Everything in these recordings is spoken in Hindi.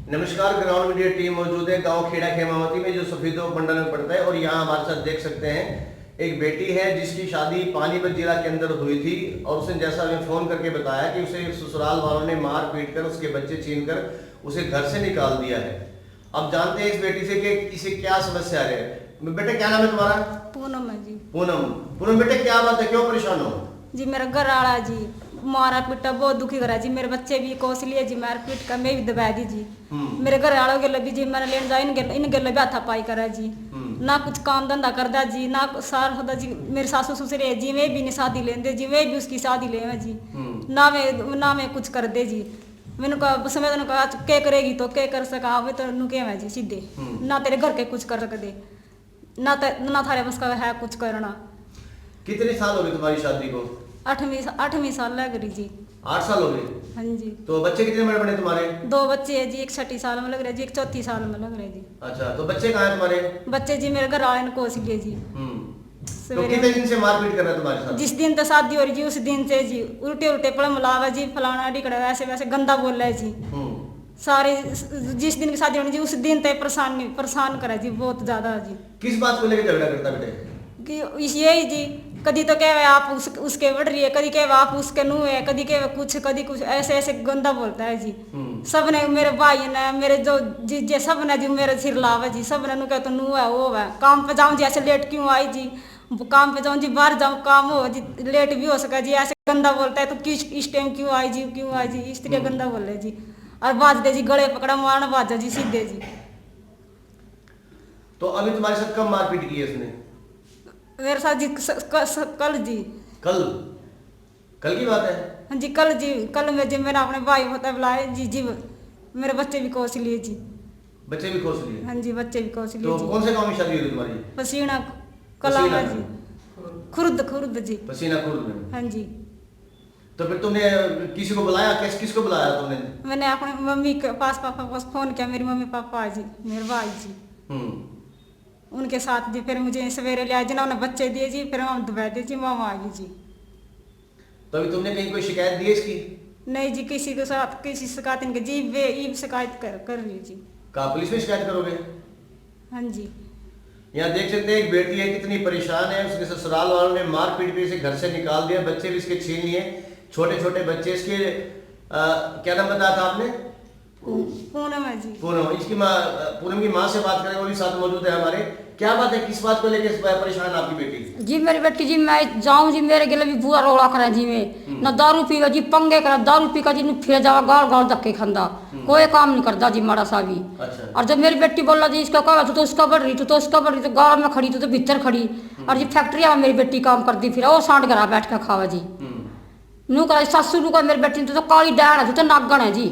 नमस्कार, ग्राउंड मीडिया टीम मौजूद है गांव खेड़ा खेमावती में जो सफेदो मंडल में पड़ता है। और यहाँ हमारे साथ देख सकते हैं एक बेटी है जिसकी शादी पानीपत जिला के अंदर हुई थी। और उसने जैसा हमें फोन करके बताया कि उसे ससुराल वालों ने मार पीट कर उसके बच्चे छीन कर उसे घर से निकाल दिया है। अब जानते हैं इस बेटी से कि इसे क्या समस्या है। बेटे क्या नाम है तुम्हारा? पूनम है जी। पूनम बेटे क्या बात है, क्यों परेशान हो? जी मेरा घर आड़ा जी मारा पीटा बहुत दुखी करा जी। मेरे बच्चे भी कोस लिए जी मार पीट कर मैं भी दबा दी जी। मेरे घर आड़ो के लबी जी मैंने लेन जा इनके लबी हाथा पाई करा जी। ना कुछ काम धंधा करदा जी, ना सार होता जी। मेरे सासू ससुर है जी, मैं भी नहीं शादी लेंदे जी, मैं भी उसकी शादी ले जी। ना मैं कुछ कर दे जी। मैंने कहा समय ने कहा क्या करेगी तो क्या कर सका वे तो नुके है जी सीधे। ना तेरे घर के कुछ कर सकते ना थारे बस का है कुछ करना। कितने साल हो गए तुम्हारी शादी को? 8वीं साल लग रही जी। 8 साल हो गए। हाँ जी। तो बच्चे कितने बड़े बड़े तुम्हारे? 2 बच्चे है जी, एक 6ठी साल में लग रहे जी, एक 4थी साल में लग रहे जी। अच्छा, तो बच्चे कहाँ हैं तुम्हारे? बच्चे जी मेरे घर आए कोस लिए जी। तो कितने दिन से मारपीट कर रहा है तुम्हारे साथ? जिस दिन तो शादी हो रही जी उस दिन से जी उल्टे पड़ मिलावा जी, फलाना ढिकड़ा वैसे वैसे गंदा बोल रहा है जी। सारे जिस दिन की शादी होनी जी उस दिन तक परेशान करा जी बहुत ज्यादा जी। किस बात को लेकर झगड़ा करता बेटे? कि यही जी कभी तो कहे आप उसके बढ़ रही है, कभी कहे आप उसके नू है, कभी कहे कुछ कभी कुछ ऐसे ऐसे गंदा बोलता है जी। सब ने मेरे भाई ने मेरे जो जीजे सब ने जी मेरे सिर लावा जी। सब ने नू कहे तो नू है वो है। काम पे जाऊँ जी ऐसे लेट क्यों आई जी, काम पे जाऊँ जी बाहर जाऊँ काम हो जी लेट भी हो सका जी। ऐसे गंदा बोलता है तो किस इस टाइम क्यों आई जी इस तरह गंदा बोल रहे जी। और बाज दे जी गले पकड़ा मारना बाजा जी सीधे जी। तो अभी तुम्हारे साथ कब मारपीट की है इसने? मेरे साथ जी कल जी। कल की बात है? हाँ जी कल जी। कल में जी मेरा अपने भाई होता बुलाए जी मेरे बच्चे भी कोस लिए जी। बच्चे भी खोस लिए? हाँ जी बच्चे भी कोस लिए तो जी। कौन से गांव में शादी हुई तुम्हारी? पसीना कलावा जी, खुर्द जी। पसीना खुर्द में? हाँ जी। तो फिर तुमने किसी को बुलाया? किसको बुलाया तुमने? मैंने अपने मम्मी के पास पापा को फोन किया, मेरी मम्मी पापा जी मेरे भाई जी उनके साथ जी। फिर मुझे सवेरे लिया जिन्होंने बच्चे दिए जी, फिर हम दबा दिए जी, मामा आ गई जी। तो अभी तुमने कहीं कोई शिकायत दी है इसकी? नहीं जी किसी के साथ किसी शिकायत इनके जी वे ई शिकायत कर रही जी। कहा पुलिस में शिकायत करोगे? हाँ जी। यहाँ देख सकते हैं एक बेटी है कितनी परेशान है। उसके ससुराल वालों ने मार पीट के इसे घर से निकाल दिया, बच्चे भी इसके छीन लिए, छोटे छोटे बच्चे। इसके क्या नाम बताया था आपने? पूनम है जी। पूनम। इसकी माँ, पूनम की माँ से बात करें, वो भी साथ मौजूद है हमारे। क्या बात है, किस बात को लेकर परेशान आपकी बेटी? जी मेरी बेटी जी मैं जाऊँ जी मेरे गिले भी बुआ रोड़ा करें जी में न दारू पीवा जी पंगे करा दारू पी का जी फिर जावा गाल धक्के खांदा कोई काम नहीं करता जी माड़ा सा भी। अच्छा। और जब मेरी बेटी बोला जी इसका कहा तू तो उसका बढ़ रही तू तो उसका बढ़ रही तो गाँव में खड़ी तू तो भीतर खड़ी। और जी फैक्ट्री में मेरी बेटी काम करती फिर वो सांड घर बैठ कर खावा जी। नू कहा सासू नू कहा मेरी बेटी तू तो काली डैन है तू तो नागन है जी।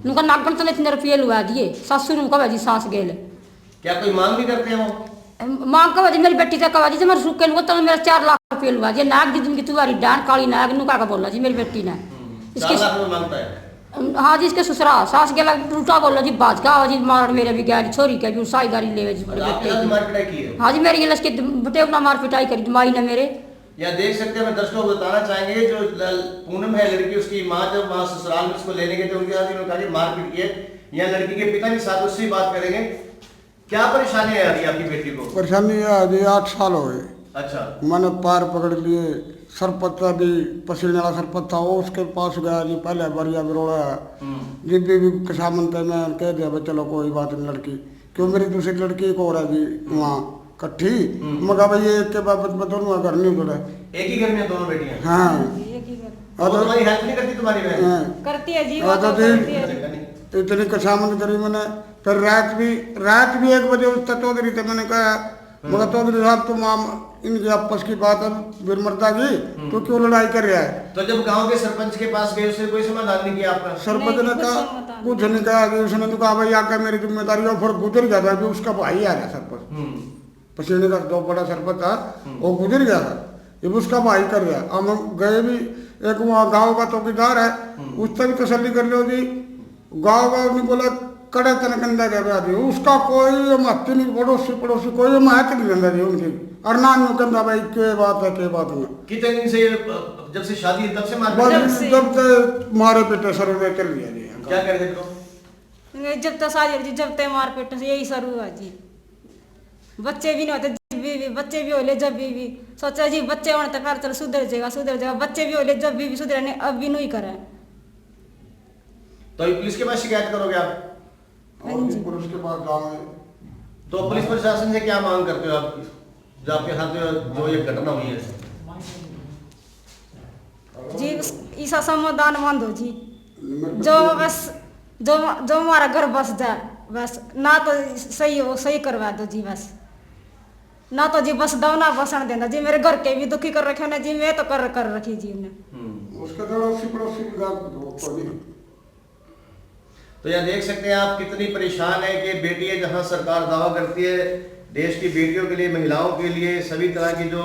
नू का नागन तो इतने रुपये लुआ दिए सासू नू कहा जी सास गेल। क्या कोई मांग भी करते हैं वो? मांग कहा जी मेरी बेटी से कहा जी मैं रुके लूँगा तो मेरा 4 लाख रुपये लुआ जी। नाग दी तुमकी तुम्हारी डांट काली नाग नू का बोला जी मेरी बेटी ने। 4 लाख रुपये मांगता है? हाँ जी इसके ससुराल सास गेला उल्टा बोला जी बाज का जी मार मेरे भी गया छोरी के भी साईदारी ले जी। मारपीटाई की है? हाँ जी मेरी गिलस के बटेवना मार पिटाई करी माई ने मेरे। यहाँ देख सकते हैं, मैं दर्शकों को बताना चाहेंगे जो पूनम है लड़की, उसकी माँ जब वहाँ ससुराल में उसको लेने गए थे उनके साथ उन्होंने मारपीट की है। यहाँ लड़की के पिता के साथ उससे बात करेंगे। क्या परेशानी है अभी आपकी बेटी को? परेशानी है अभी 8 साल हो गए। अच्छा। मैंने पैर पकड़ लिए, सरपत भी पसीने वाला सरपत था वो उसके पास गया जी। पहले बढ़िया बिरोड़ा जी भी कसामंत है। मैं कह दिया भाई चलो कोई बात नहीं, लड़की क्यों मेरी दूसरी लड़की एक और है जी वहाँ कट्ठी। मगर भाई एक के बाबत में दोनों घर नहीं जुड़े। एक ही घर में दोनों बेटियां? हाँ। एक ही घर। और तुम्हारी हेल्प नहीं करती तुम्हारी बहन? करती है जी वो तो करती है। इतनी कसामंत करी मैंने। फिर रात भी 1 बजे उस चौधरी थे। मैंने कहा मगर चौधरी साहब तुम इनकी आपस की बात है बिरमरता की तो क्यों लड़ाई कर रहा है? तो जब गांव के सरपंच के पास गए उससे कोई समाधान नहीं किया आपका? सरपंच ने कहा कुछ नहीं कहा कि उसने तो कहा भाई आकर मेरी जिम्मेदारी है। फिर गुजर गया था कि उसका भाई आ रहा सरपंच पसीने का जो बड़ा सरपंच था वो गुजर गया था। जब उसका भाई कर रहा हम गए भी एक वहाँ गाँव का चौकीदार है उससे भी तसल्ली कर लो जी। गाँव ने बोला कड़े तनकंदा गया दी उसका कोई महत्व नहीं। पड़ोसी कोई महत्व नहीं देंदा जी उनकी। और ना कहता भाई के बात नहीं। कितने दिन से जब से शादी तब से जब से मारे पेटे सर चल गया जी। क्या कर रहे थे? जब तक शादी जी जब तक मारपीट यही शुरू हुआ जी। बच्चे भी नहीं होते जब भी बच्चे भी होले जब भी सोचा जी बच्चे होने तक चल सुधर जाएगा बच्चे भी होले जब भी सुधरे नहीं अब भी नहीं करे। तो ये पुलिस के पास शिकायत करोगे आप? हाँ और जी। पुलिस के पास जाओगे। तो पुलिस प्रशासन से क्या मांग करते हो आप, जो आपके साथ जो ये घटना हुई है? जी ऐसा समाधान मान दो जी, जो बस जो जो हमारा घर बस जाए बस, ना तो सही हो सही करवा दो जी बस, ना तो जी बस दो ना बसन देना जी। मेरे घर के भी दुखी कर रखे ना जी, मैं तो कर रखी जी उन्हें। उसका तो 80-80 बीघा पड़ी। तो यह देख सकते हैं आप कितनी परेशान है कि बेटी है, जहां सरकार दावा करती है देश की बेटियों के लिए, महिलाओं के लिए सभी तरह की जो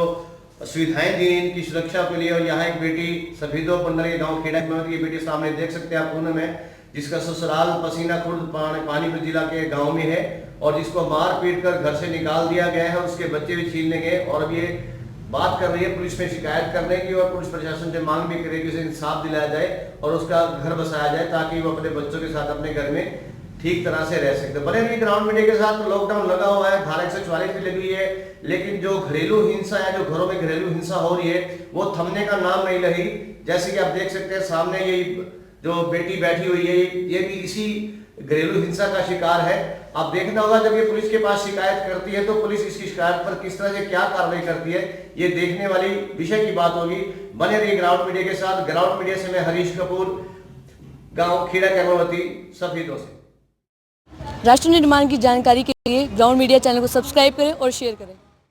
सुविधाएं दी इनकी सुरक्षा के लिए, और यहाँ एक बेटी सफीदो पंडर के गांव खेड़ा में ये बेटी सामने देख सकते हैं आप पुणे में, जिसका ससुराल पसीना खुर्द पानीपत जिला के गांव में है और जिसको मार पीट कर घर से निकाल दिया गया है, उसके बच्चे भी छीनने गए। और अब ये बात कर रही है पुलिस में शिकायत करने की, और पुलिस प्रशासन से मांग भी करे कि उसे इंसाफ दिलाया जाए और उसका घर बसाया जाए ताकि वो अपने बच्चों के साथ अपने घर में ठीक तरह से रह सकते। बने रहिए ग्राउंड मीडिया के साथ। लॉकडाउन लगा हुआ है, धारा 144 भी लगी हुई है, लेकिन जो घरेलू हिंसा है, जो घरों में घरेलू हिंसा हो रही है वो थमने का नाम नहीं ले रही। जैसे कि आप देख सकते हैं सामने ये जो बेटी बैठी हुई है ये भी इसी घरेलू हिंसा का शिकार है। आप देखना होगा जब ये पुलिस के पास शिकायत करती है तो पुलिस इसकी शिकायत पर किस तरह से क्या कार्रवाई करती है, ये देखने वाली विषय की बात होगी। बने रहिए ग्राउंड मीडिया के साथ। ग्राउंड मीडिया से मैं हरीश कपूर, गांव खेड़ा कैमावती, सफीदों से। राष्ट्र निर्माण की जानकारी के लिए ग्राउंड मीडिया चैनल को सब्सक्राइब करें और शेयर करें।